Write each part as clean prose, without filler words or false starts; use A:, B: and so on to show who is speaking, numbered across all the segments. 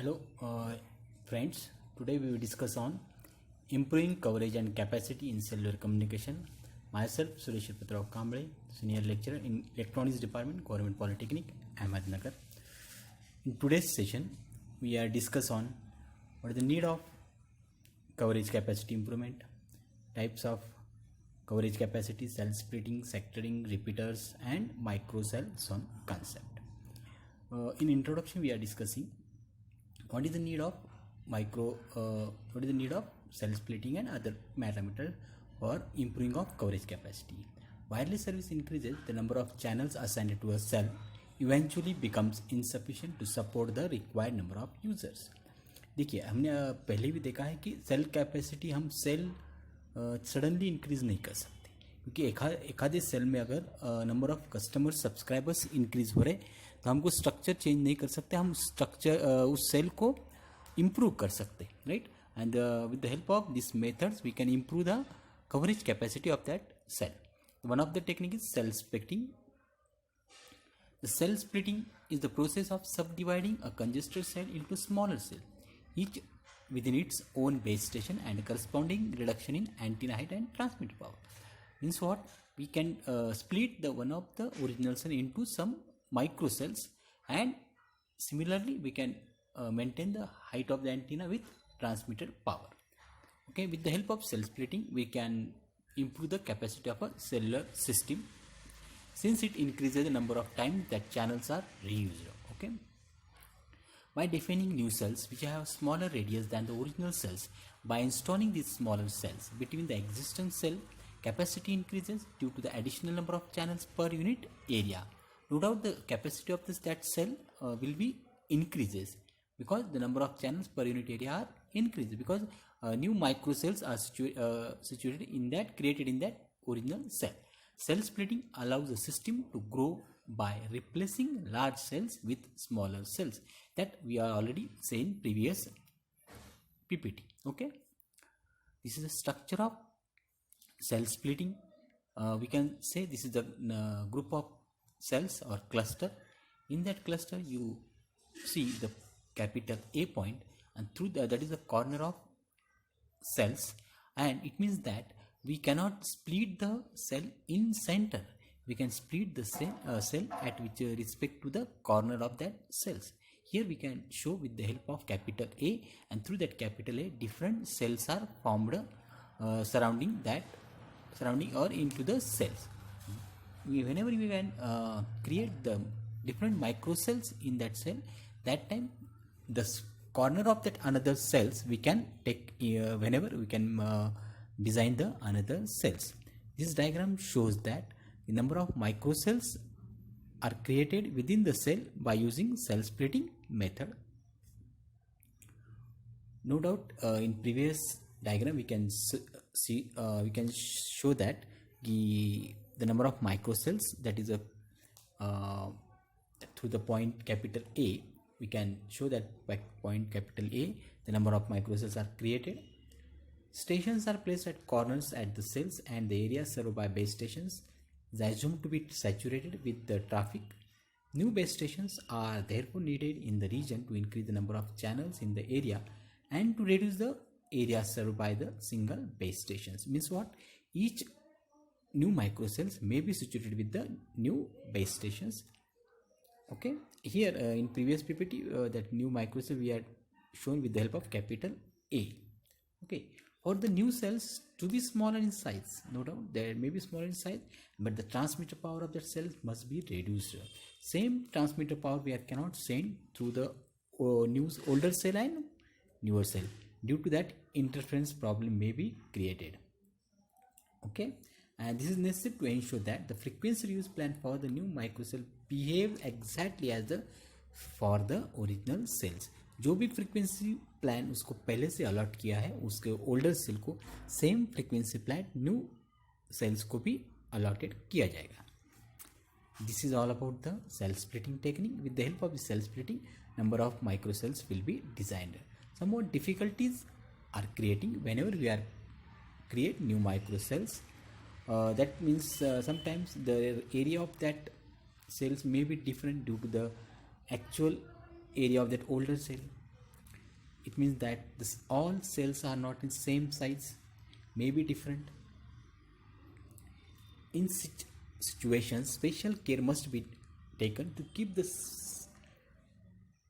A: Hello, friends. Today we will discuss on improving coverage and capacity in cellular communication. Myself, Suresh Patrav Kamble, Senior Lecturer in Electronics Department, Government Polytechnic, Ahmednagar. In today's session, we are discuss on what is the need of coverage capacity improvement, types of coverage capacity, cell splitting, sectoring, repeaters, and microcell zone concept. In introduction, we are discussing what is the need of what is the need of cell splitting and other parameters for improving of coverage capacity. Wireless service increases, the number of channels assigned to a cell eventually becomes insufficient to support the required number of users. देखिए हमने पहले भी देखा है कि cell capacity हम cell suddenly increase नहीं कर सकते, क्योंकि एखादे सेल में अगर number of customer subscribers increase हो रहे तो हमको स्ट्रक्चर चेंज नहीं कर सकते, हम स्ट्रक्चर उस सेल को इम्प्रूव कर सकते, right. And with the help of this methods we can improve the coverage capacity of that cell. One of the technique is cell splitting. The cell splitting is the process of subdividing a congested cell into smaller cells, each within its own base station and corresponding reduction in antenna height and transmitter power. Means what? We can split the one of the original cell into some micro cells, and similarly we can maintain the height of the antenna with transmitter power. Okay, with the help of cell splitting we can improve the capacity of a cellular system, since it increases the number of times that channels are reused. Okay, by defining new cells which have smaller radius than the original cells, by installing these smaller cells between the existing cell, capacity increases due to the additional number of channels per unit area. No doubt the capacity of that cell will be increases because the number of channels per unit area are increased, because new microcells are situated in that, created in that original cell. Cell splitting allows the system to grow by replacing large cells with smaller cells, that we are already saying previous PPT. Okay, this is the structure of cell splitting. We can say this is the group of cells or cluster. In that cluster you see the capital A point, and through that is the corner of cells, and it means that we cannot split the cell in center. We can split the cell at which respect to the corner of that cells. Here we can show with the help of capital A, and through that capital A different cells are formed surrounding or into the cells. Whenever we can create the different microcells in that cell, that time the corner of that another cells we can take whenever we can design the another cells. This diagram shows that the number of microcells are created within the cell by using cell splitting method. No doubt in previous diagram we can see we can show that the number of microcells, that is a through the point capital A, we can show that by point capital A the number of microcells are created. Stations are placed at corners at the cells, and the area served by base stations is assumed to be saturated with the traffic. New base stations are therefore needed in the region to increase the number of channels in the area and to reduce the area served by the single base stations. Means what? Each new microcells may be situated with the new base stations. Okay, here in previous PPT that new microcell we had shown with the help of capital A. Okay, for the new cells to be smaller in size, no doubt there may be smaller in size, but the transmitter power of that cell must be reduced. Same transmitter power we cannot send through the older cell and newer cell. Due to that, interference problem may be created. Okay, and this is necessary to ensure that the frequency use plan for the new microcell behave exactly as the for the original cells. जो भी frequency plan उसको पहले से allot किया है उसके older cell को same frequency plan new cells को भी अलॉटेड किया जाएगा. This is all about the cell splitting technique. With the help of the cell splitting number of microcells will be designed. Some more difficulties are creating whenever we are create new microcells. That means sometimes the area of that cells may be different due to the actual area of that older cell. it means that all cells are not in same size, may be different. In such situations, special care must be taken to keep the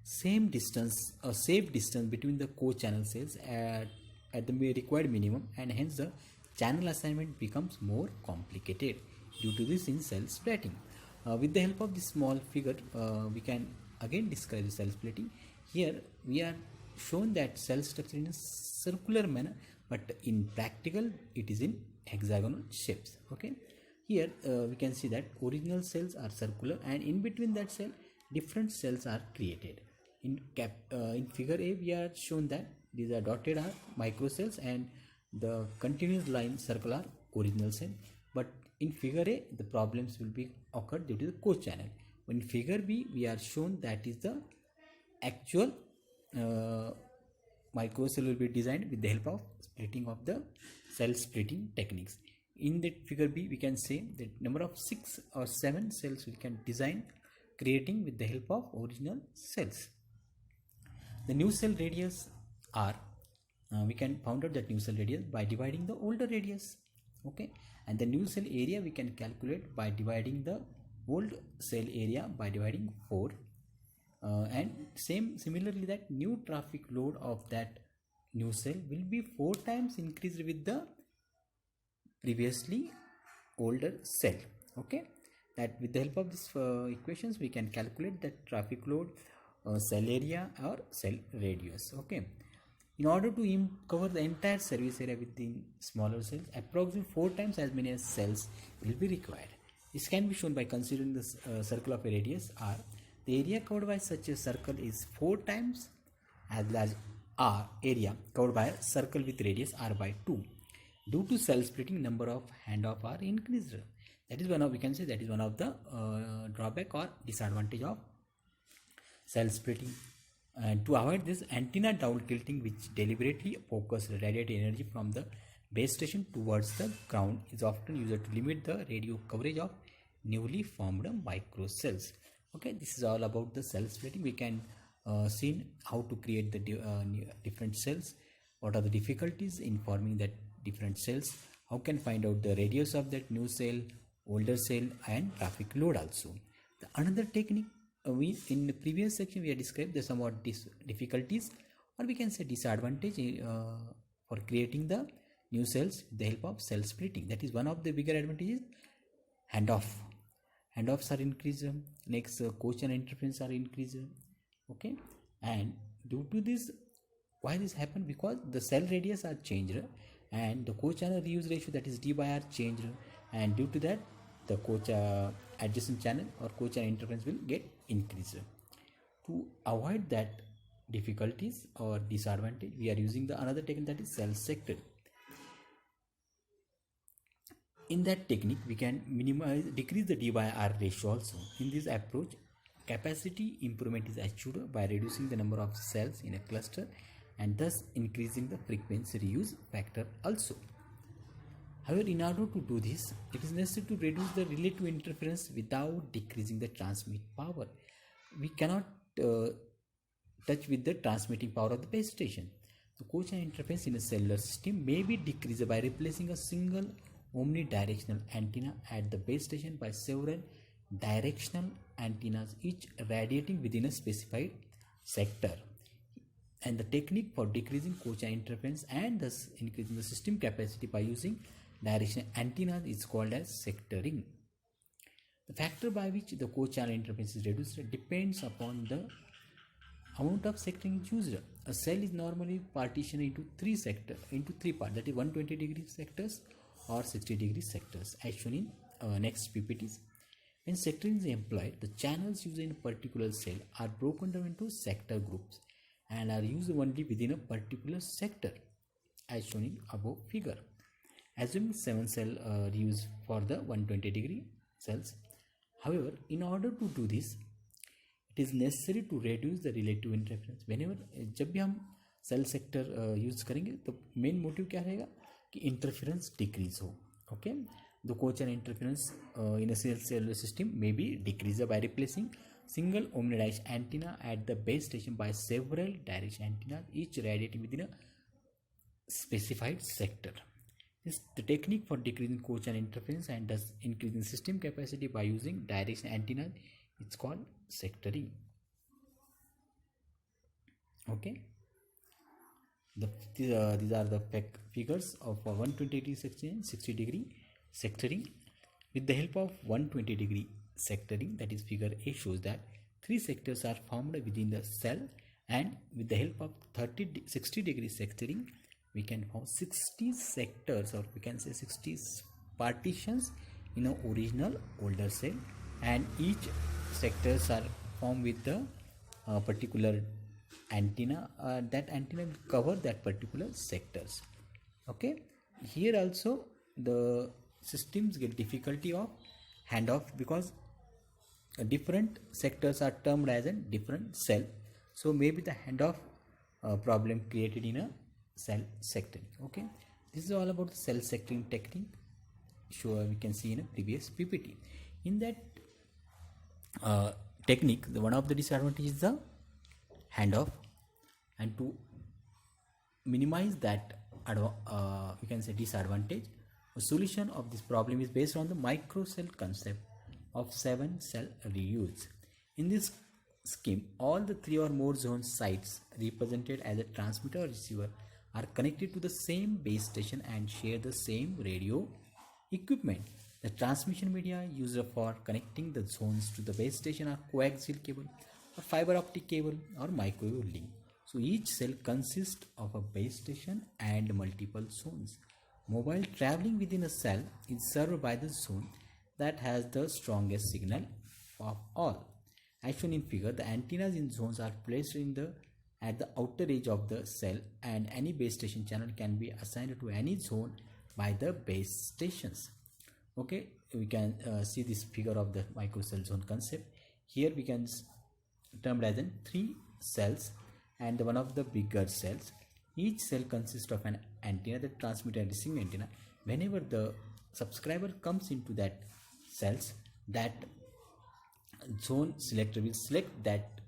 A: same distance or safe distance between the co-channel cells at the required minimum, and hence the channel assignment becomes more complicated due to this in cell splitting. With the help of this small figure, we can again describe the cell splitting. Here we are shown that cell structure in a circular manner, but in practical it is in hexagonal shapes. Okay, here we can see that original cells are circular, and in between that cell different cells are created. In figure A we are shown that these are dotted are microcells and the continuous line circle are original cell, but in figure A the problems will be occurred due to the co-channel. In figure B we are shown that is the actual microcell will be designed with the help of splitting of the cell splitting techniques. In that figure B we can say that number of 6 or 7 cells we can design creating with the help of original cells. The new cell radius are we can find out that new cell radius by dividing the older radius. Okay, and the new cell area we can calculate by dividing the old cell area by dividing 4, and similarly that new traffic load of that new cell will be 4 times increased with the previously older cell. Okay, that with the help of these equations we can calculate that traffic load, cell area or cell radius. Okay, in order to cover the entire surface area within smaller cells, approximately 4 times as many as cells will be required. This can be shown by considering the circle of a radius r. The area covered by such a circle is 4 times as large r area covered by a circle with radius r by 2. Due to cell splitting, number of handoff are increased. That is one of, we can say that is one of the drawback or disadvantage of cell splitting. And to avoid this, antenna down tilting, which deliberately focus radiate energy from the base station towards the ground, is often used to limit the radio coverage of newly formed microcells. Okay, this is all about the cell splitting. We can see how to create the different cells, what are the difficulties in forming that different cells, how can find out the radius of that new cell, older cell, and traffic load also. The another technique we in the previous section we have described the somewhat difficulties, or we can say disadvantage for creating the new cells with the help of cell splitting. That is one of the bigger advantages. Handoffs are increased. Next, co-channel interference are increased. Okay, and due to this, why this happened? Because the cell radius are changed and the co-channel reuse ratio, that is D by R, changed, and due to that the adjacent channel or co-channel interference will get increased. To avoid that difficulties or disadvantage, we are using the another technique, that is cell sector. In that technique we can decrease the D by R ratio also. In this approach, capacity improvement is achieved by reducing the number of cells in a cluster and thus increasing the frequency reuse factor also. However, in order to do this, it is necessary to reduce the relative interference without decreasing the transmit power. We cannot touch with the transmitting power of the base station. The co-channel interference in a cellular system may be decreased by replacing a single omnidirectional antenna at the base station by several directional antennas, each radiating within a specified sector. And the technique for decreasing co-channel interference and thus increasing the system capacity by using directional antennas is called as sectoring. The factor by which the co-channel interference is reduced depends upon the amount of sectoring used. A cell is normally partitioned into three parts, that is 120 degree sectors or 60 degree sectors, as shown in next PPTs. When sectoring is employed, the channels used in a particular cell are broken down into sector groups and are used only within a particular sector, as shown in above figure. Assuming 7 cells are used for the 120 degree cells. However, in order to do this, it is necessary to reduce the relative interference. Whenever जब भी हम cell sector use करेंगे तो main motive क्या रहेगा कि interference decrease हो. Okay, the co-channel interference in a cellular system may be decreased by replacing single omnidirectional antenna at the base station by several direction antennas, each radiating within a specified sector. This is the technique for decreasing co-channel interference and thus increasing system capacity by using direction antenna. It's called sectoring. Okay. These are the figures of 120 degree sectoring and 60 degree sectoring. With the help of 120 degree sectoring, that is figure A, shows that 3 sectors are formed within the cell, and with the help of 60 degree sectoring, we can form 60 sectors, or we can say 60 partitions in an original older cell, and each sectors are formed with the particular antenna. That antenna will cover that particular sectors. Okay, here also the systems get difficulty of handoff because different sectors are termed as a different cell, so maybe the handoff problem created in a cell sectoring. Okay, this is all about the cell sectoring technique. Sure, we can see in a previous PPT. In that technique, one of the disadvantages is the handoff, and to minimize that we can say disadvantage, a solution of this problem is based on the microcell concept of 7 cell reuse. In this scheme, all the 3 or more zone sites represented as a transmitter or receiver are connected to the same base station and share the same radio equipment. The transmission media used for connecting the zones to the base station are coaxial cable, or fiber optic cable, or microwave link. So each cell consists of a base station and multiple zones. Mobile traveling within a cell is served by the zone that has the strongest signal of all. As shown in figure, the antennas in zones are placed at the outer edge of the cell, and any base station channel can be assigned to any zone by the base stations. Okay, we can see this figure of the microcell zone concept. Here we can termed as in 3 cells and one of the bigger cells. Each cell consists of an antenna, the transmitter and receiving antenna. Whenever the subscriber comes into that cells, that zone selector will select that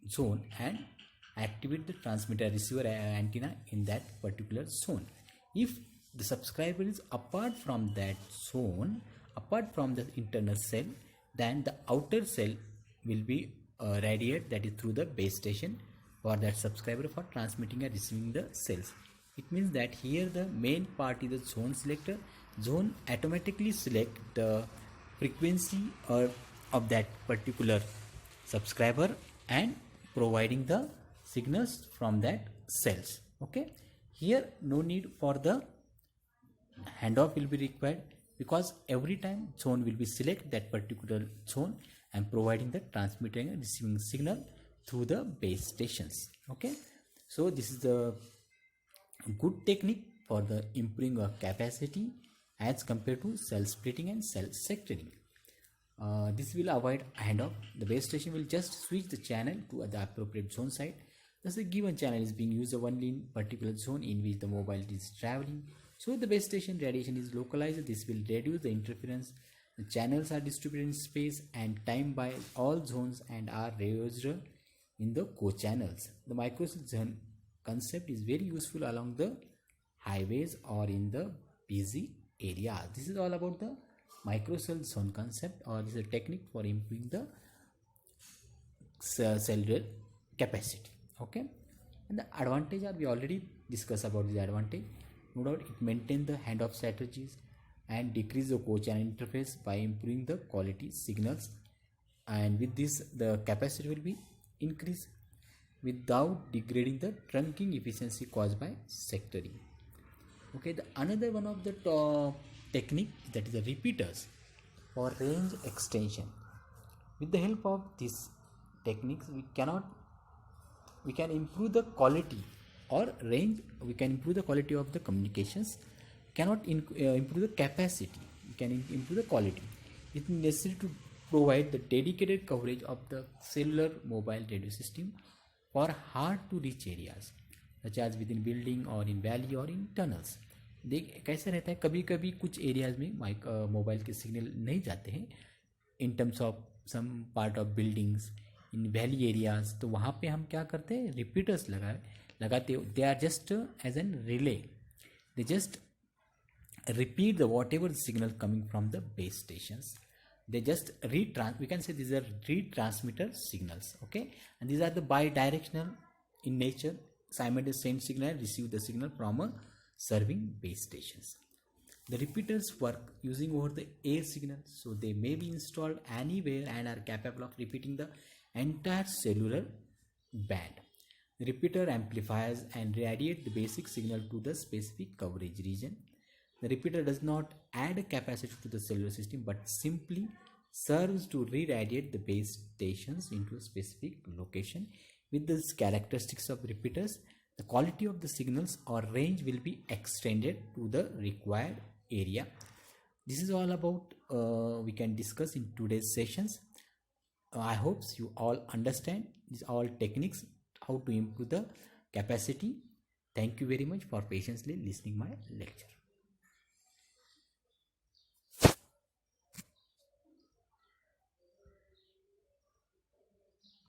A: zone and activate the transmitter receiver antenna in that particular zone. If the subscriber is apart from that zone, apart from the internal cell, then the outer cell will be radiate, that is through the base station, for that subscriber for transmitting and receiving the cells. It means that here the main part is the zone selector. Zone automatically select the frequency of that particular subscriber and providing the signals from that cells. Okay, here no need for the handoff will be required, because every time zone will be select that particular zone and providing the transmitting and receiving signal through the base stations. Okay, so this is the good technique for the improving of capacity as compared to cell splitting and cell sectoring. This will avoid handoff. The base station will just switch the channel to the appropriate zone site. Thus, a given channel is being used only in particular zone in which the mobile is traveling. So the base station radiation is localized. This will reduce the interference. The channels are distributed in space and time by all zones and are reused in the co-channels. The microcell zone concept is very useful along the highways or in the busy areas. This is all about the microcell zone concept, or this is a technique for improving the cellular capacity. Okay, and the advantage are we already discussed about the advantage. No doubt it maintains the handoff strategies and decrease the co-channel interface by improving the quality signals, and with this the capacity will be increased without degrading the trunking efficiency caused by sectoring. Okay, the another one of the technique, that is the repeaters for range extension. With the help of these techniques, we can improve the quality or range. We can improve the quality of the communications, cannot improve the capacity, we can improve the quality. It is necessary to provide the dedicated coverage of the cellular mobile radio system for hard to reach areas such as within building or in valley or in tunnels. कैसे रहता है, कभी कभी कुछ areas में mobile के signal नहीं जाते हैं in terms of some part of buildings in valley areas, तो वहाँ पे हम क्या करते हैं, रिपीटर्स लगाते, they are just as an relay, they just repeat the whatever signal coming from the base stations. They just we can say these are retransmitter signals, okay, and these are the bidirectional in nature, simultaneous send signal and receive the signal from a serving base stations. The repeaters work using over the air signal, so they may be installed anywhere and are capable of repeating the entire cellular band. The repeater amplifies and radiates the basic signal to the specific coverage region. The repeater does not add a capacitor to the cellular system but simply serves to re-radiate the base stations into a specific location. With these characteristics of repeaters, the quality of the signals or range will be extended to the required area. This is all about we can discuss in today's sessions. I hope you all understand these all techniques, how to improve the capacity. Thank you very much for patiently listening my lecture.